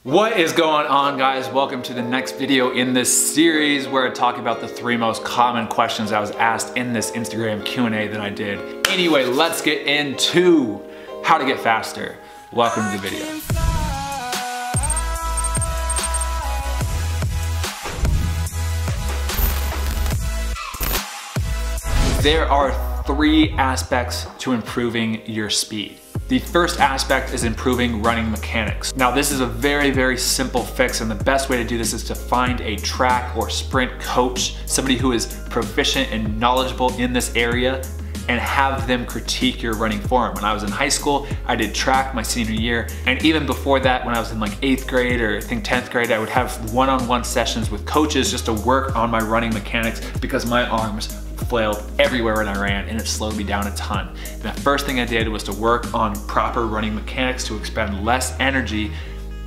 What is going on, guys? Welcome to the next video in this series where I talk about the 3 most common questions I was asked in this Instagram Q&A that I did. Anyway, let's get into how to get faster. Welcome to the video. There are 3 aspects to improving your speed. The first aspect is improving running mechanics. Now, this is a very simple fix, and the best way to do this is to find a track or sprint coach, somebody who is proficient and knowledgeable in this area, and have them critique your running form. When I was in high school, I did track my senior year, and even before that, when I was in like 8th grade or I think 10th grade, I would have one-on-one sessions with coaches just to work on my running mechanics because my arms flailed everywhere when I ran, and it slowed me down a ton. And the first thing I did was to work on proper running mechanics to expend less energy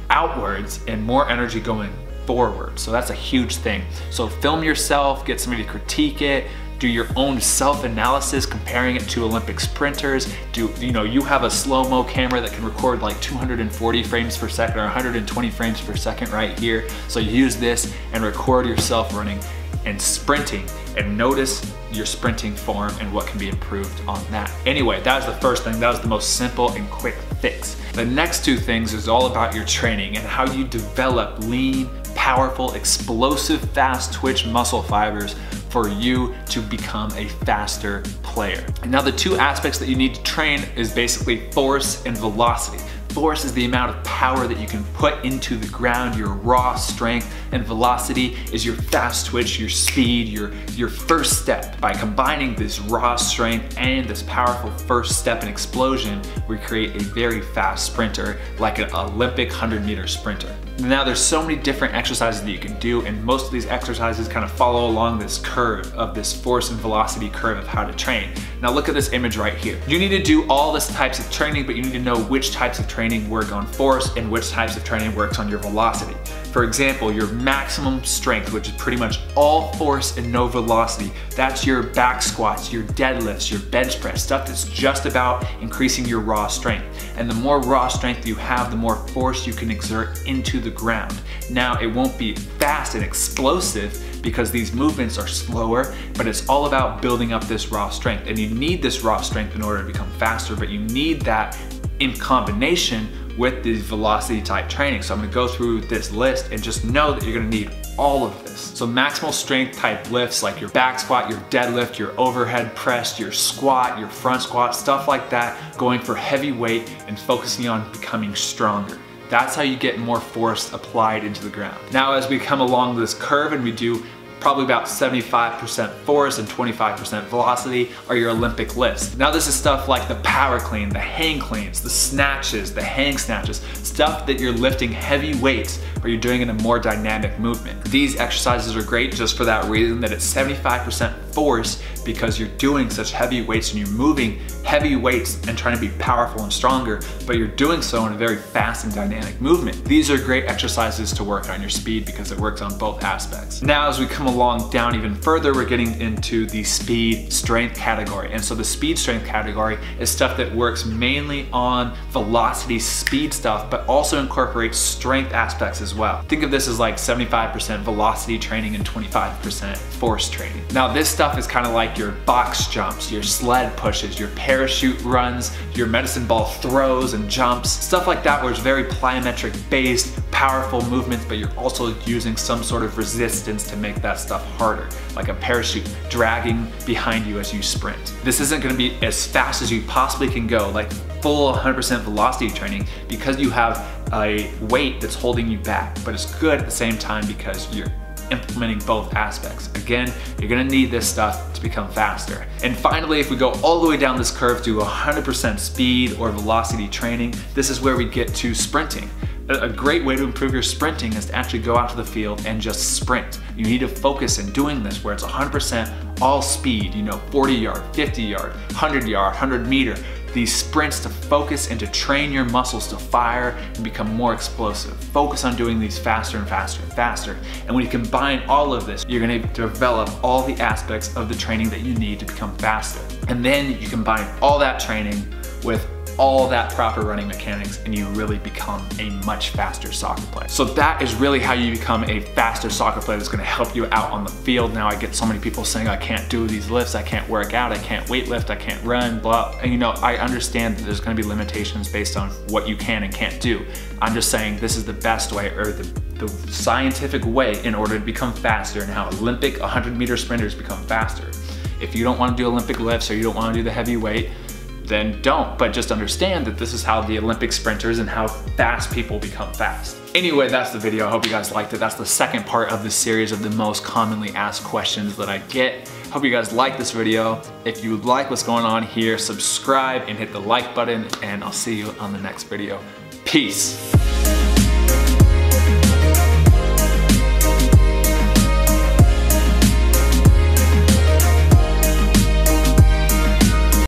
outwards and more energy going forward. So that's a huge thing. So film yourself, get somebody to critique it, do your own self-analysis comparing it to Olympic sprinters. You have a slow-mo camera that can record like 240 frames per second or 120 frames per second right here. So use this and record yourself running and sprinting, and notice your sprinting form and what can be improved on that. Anyway, that was the first thing. That was the most simple and quick fix. The next 2 things is all about your training and how you develop lean, powerful, explosive, fast twitch muscle fibers for you to become a faster player. And now the 2 aspects that you need to train is basically force and velocity. Force is the amount of power that you can put into the ground, your raw strength, and velocity is your fast twitch, your speed, your first step. By combining this raw strength and this powerful first step and explosion, we create a very fast sprinter, like an Olympic 100-meter sprinter. Now, there's so many different exercises that you can do, and most of these exercises kind of follow along this curve of this force and velocity curve of how to train. Now look at this image right here. You need to do all this types of training, but you need to know which types of training work on force and which types of training works on your velocity. For example, your maximum strength, which is pretty much all force and no velocity, that's your back squats, your deadlifts, your bench press, stuff that's just about increasing your raw strength. And the more raw strength you have, the more force you can exert into the ground. Now, it won't be fast and explosive because these movements are slower, but it's all about building up this raw strength. And you need this raw strength in order to become faster, but you need that in combination with the velocity type training. So I'm gonna go through this list and just know that you're gonna need all of this. So maximal strength type lifts like your back squat, your deadlift, your overhead press, your squat, your front squat, stuff like that, going for heavy weight and focusing on becoming stronger. That's how you get more force applied into the ground. Now, as we come along this curve and we do probably about 75% force and 25% velocity are your Olympic lifts. Now, this is stuff like the power clean, the hang cleans, the snatches, the hang snatches, stuff that you're lifting heavy weights, but you're doing in a more dynamic movement. These exercises are great just for that reason, that it's 75% force because you're doing such heavy weights and you're moving heavy weights and trying to be powerful and stronger, but you're doing so in a very fast and dynamic movement. These are great exercises to work on your speed because it works on both aspects. Now, as we come along down even further, we're getting into the speed strength category. And so the speed strength category is stuff that works mainly on velocity speed stuff, but also incorporates strength aspects as well. Think of this as like 75% velocity training and 25% force training. Now, this stuff is kind of like your box jumps, your sled pushes, your parachute runs, your medicine ball throws and jumps, stuff like that, where it's very plyometric based, powerful movements, but you're also using some sort of resistance to make that stuff harder, like a parachute dragging behind you as you sprint. This isn't gonna be as fast as you possibly can go, like full 100% velocity training, because you have a weight that's holding you back, but it's good at the same time because you're implementing both aspects. Again, you're gonna need this stuff to become faster. And finally, if we go all the way down this curve to 100% speed or velocity training, this is where we get to sprinting. A great way to improve your sprinting is to actually go out to the field and just sprint. You need to focus in doing this where it's 100% all speed, 40 yard, 50 yard, 100 yard, 100 meter. These sprints to focus and to train your muscles to fire and become more explosive. Focus on doing these faster and faster and faster. And when you combine all of this, you're gonna develop all the aspects of the training that you need to become faster. And then you combine all that training with all that proper running mechanics and you really become a much faster soccer player. So that is really how you become a faster soccer player that's gonna help you out on the field. Now I get so many people saying I can't do these lifts, I can't work out, I can't weight lift, I can't run, blah. And you know, I understand that there's gonna be limitations based on what you can and can't do. I'm just saying this is the best way, or the scientific way in order to become faster, and how Olympic 100-meter sprinters become faster. If you don't want to do Olympic lifts or you don't want to do the heavy weight, then don't. But just understand that this is how the Olympic sprinters and how fast people become fast. Anyway, that's the video. I hope you guys liked it. That's the second part of the series of the most commonly asked questions that I get. Hope you guys like this video. If you like what's going on here, subscribe and hit the like button, and I'll see you on the next video. Peace.